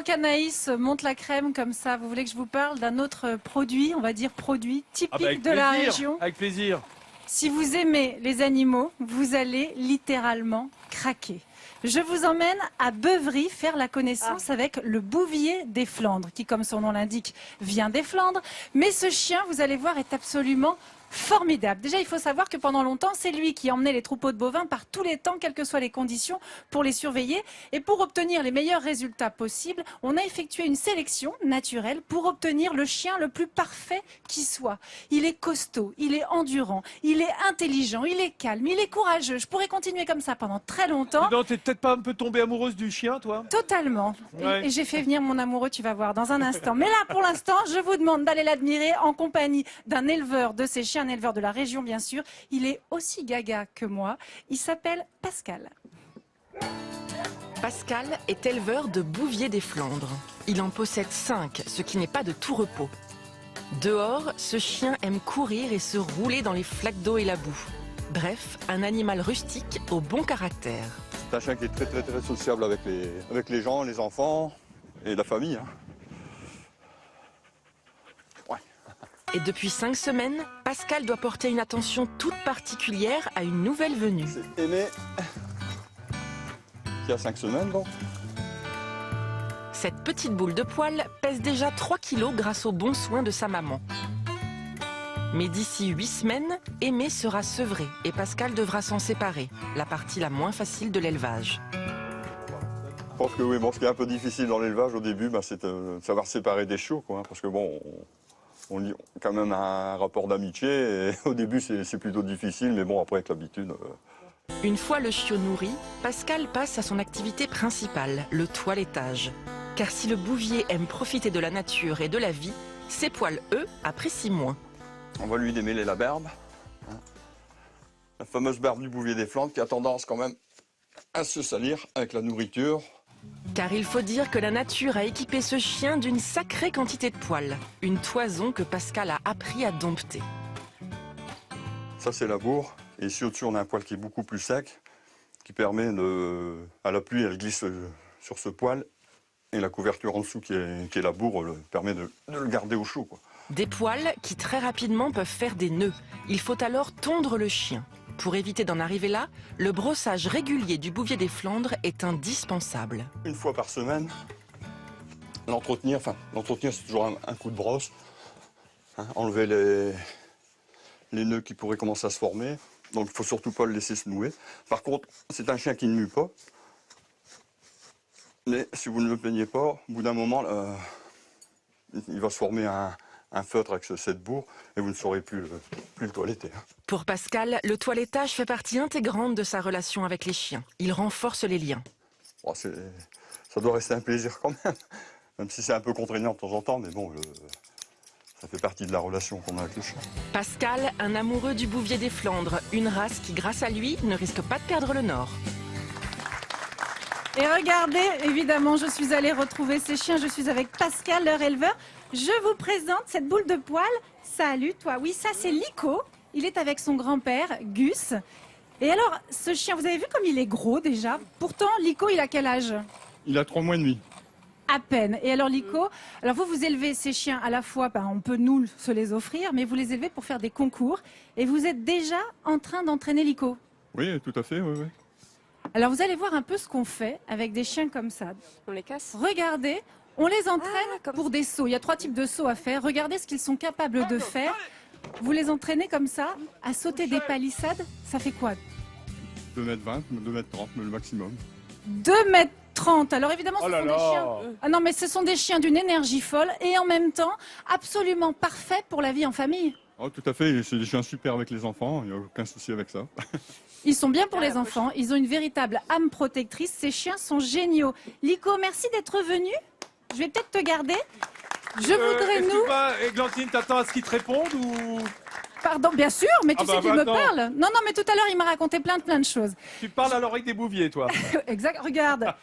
qu'Anaïs monte la crème comme ça, vous voulez que je vous parle d'un autre produit, on va dire produit typique avec de la plaisir, région. avec plaisir. Si vous aimez les animaux, vous allez littéralement craquer. Je vous emmène à Beuvry faire la connaissance avec le bouvier des Flandres, qui, comme son nom l'indique, vient des Flandres. Mais ce chien, vous allez voir, est absolument formidable. Déjà, il faut savoir que pendant longtemps, c'est lui qui emmenait les troupeaux de bovins par tous les temps, quelles que soient les conditions, pour les surveiller. Et pour obtenir les meilleurs résultats possibles, on a effectué une sélection naturelle pour obtenir le chien le plus parfait qui soit. Il est costaud, il est endurant, il est intelligent, il est calme, il est courageux. Je pourrais continuer comme ça pendant très longtemps. Non, t'es peut-être pas un peu tombée amoureuse du chien, toi? Totalement. Ouais. Et j'ai fait venir mon amoureux, tu vas voir, dans un instant. Mais là, pour l'instant, je vous demande d'aller l'admirer en compagnie d'un éleveur de ces chiens, un éleveur de la région, bien sûr. Il est aussi gaga que moi. Il s'appelle Pascal. Pascal est éleveur de bouviers des Flandres. Il en possède 5, ce qui n'est pas de tout repos. Dehors, ce chien aime courir et se rouler dans les flaques d'eau et la boue. Bref, un animal rustique au bon caractère. C'est un chien qui est très sociable avec les gens, les enfants et la famille. Hein. Ouais. Et depuis 5 semaines, Pascal doit porter une attention toute particulière à une nouvelle venue. C'est Aimé, qui a 5 semaines donc. Cette petite boule de poil pèse déjà 3 kilos grâce aux bons soins de sa maman. Mais d'ici 8 semaines, Aimé sera sevré et Pascal devra s'en séparer, la partie la moins facile de l'élevage. Je pense que oui, bon, ce qui est un peu difficile dans l'élevage au début, c'est de savoir séparer des chiots, quoi, hein, parce que bon, on lit quand même un rapport d'amitié et au début c'est plutôt difficile, mais bon, après avec l'habitude... Une fois le chiot nourri, Pascal passe à son activité principale, le toilettage. Car si le bouvier aime profiter de la nature et de la vie, ses poils, eux, apprécient moins. On va lui démêler la barbe. Hein. La fameuse barbe du bouvier des Flandres qui a tendance quand même à se salir avec la nourriture. Car il faut dire que la nature a équipé ce chien d'une sacrée quantité de poils. Une toison que Pascal a appris à dompter. Ça c'est la bourre. Et ici au-dessus on a un poil qui est beaucoup plus sec, qui permet de... À la pluie elle glisse sur ce poil. Et la couverture en dessous qui est la bourre permet de le garder au chaud, quoi. Des poils qui très rapidement peuvent faire des nœuds. Il faut alors tondre le chien. Pour éviter d'en arriver là, le brossage régulier du bouvier des Flandres est indispensable. Une fois par semaine, l'entretenir c'est toujours un coup de brosse. Hein, enlever les nœuds qui pourraient commencer à se former. Donc il ne faut surtout pas le laisser se nouer. Par contre, c'est un chien qui ne mue pas. Mais si vous ne le plaignez pas, au bout d'un moment, il va se former un feutre avec cette bourre et vous ne saurez plus le toiletter. Pour Pascal, le toilettage fait partie intégrante de sa relation avec les chiens. Il renforce les liens. Bon, ça doit rester un plaisir quand même si c'est un peu contraignant de temps en temps, mais bon, ça fait partie de la relation qu'on a avec le chien. Pascal, un amoureux du bouvier des Flandres, une race qui, grâce à lui, ne risque pas de perdre le nord. Et regardez, évidemment, je suis allée retrouver ces chiens. Je suis avec Pascal, leur éleveur. Je vous présente cette boule de poil. Salut, toi. Oui, ça, c'est Lico. Il est avec son grand-père, Gus. Et alors, ce chien, vous avez vu comme il est gros déjà? Pourtant, Lico, il a quel âge? Il a 3 mois et demi. À peine. Et alors, Lico, alors vous élevez ces chiens à la fois, on peut nous se les offrir, mais vous les élevez pour faire des concours. Et vous êtes déjà en train d'entraîner Lico. Oui, tout à fait, oui. Alors, vous allez voir un peu ce qu'on fait avec des chiens comme ça. On les casse. Regardez, on les entraîne comme pour des sauts. Il y a 3 types de sauts à faire. Regardez ce qu'ils sont capables de faire. Vous les entraînez comme ça, à sauter des palissades. Ça fait quoi? 2,20 m, 2,30 m, le maximum. 2,30 m. Alors évidemment, ce Oh là sont là. des chiens. Ah non, mais ce sont des chiens d'une énergie folle et en même temps absolument parfaits pour la vie en famille. Oh, tout à fait, c'est des chiens super avec les enfants, il n'y a aucun souci avec ça. Ils sont bien pour les enfants. Ils ont une véritable âme protectrice. Ces chiens sont géniaux. Lico, merci d'être venu. Je vais peut-être te garder. Je voudrais nous... Églantine, t'attends à ce qu'ils te répondent ou... Pardon, bien sûr, mais tu sais qu'il me maintenant. parle. Non, mais tout à l'heure, il m'a raconté plein de choses. Tu parles à l'oreille des bouviers, toi? Exact, regarde.